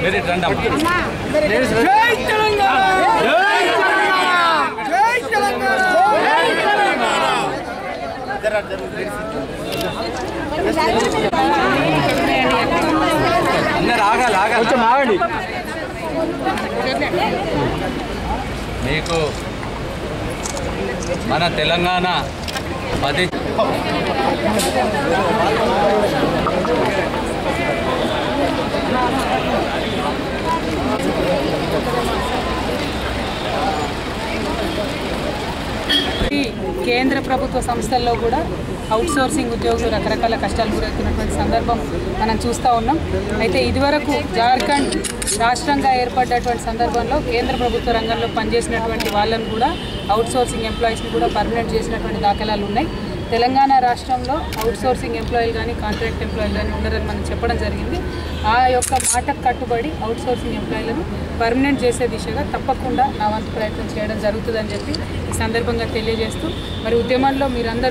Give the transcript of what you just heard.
Very trend అందరు ఆగాలి మీకు మన తెలంగాణ 10 కేంద్ర ప్రభుత్వ సంస్థల్లో కూడా అవుట్సోర్సింగ్ ఉద్యోగులు రకరకాల కష్టాలు గురవుతున్నటువంటి సందర్భం మనం చూస్తూ ఉన్నాం. అయితే ఇదివరకు జార్ఖండ్ రాష్ట్రంగా ఏర్పడ్డటువంటి సందర్భంలో కేంద్ర ప్రభుత్వ రంగంలో పనిచేసినటువంటి వాళ్ళను కూడా అవుట్సోర్సింగ్ ఎంప్లాయీస్ని కూడా పర్మనెంట్ చేసినటువంటి దాఖలాలు ఉన్నాయి. తెలంగాణ రాష్ట్రంలో అవుట్సోర్సింగ్ ఎంప్లాయీలు కానీ కాంట్రాక్ట్ ఎంప్లాయీలు కానీ ఉండరని మనం చెప్పడం జరిగింది. ఆ యొక్క మాటకు కట్టుబడి అవుట్సోర్సింగ్ ఎంప్లాయీలను పర్మనెంట్ చేసే దిశగా తప్పకుండా నా వంతు ప్రయత్నం చేయడం జరుగుతుందని చెప్పి ఈ సందర్భంగా తెలియజేస్తూ మరి ఉద్యమంలో మీరందరూ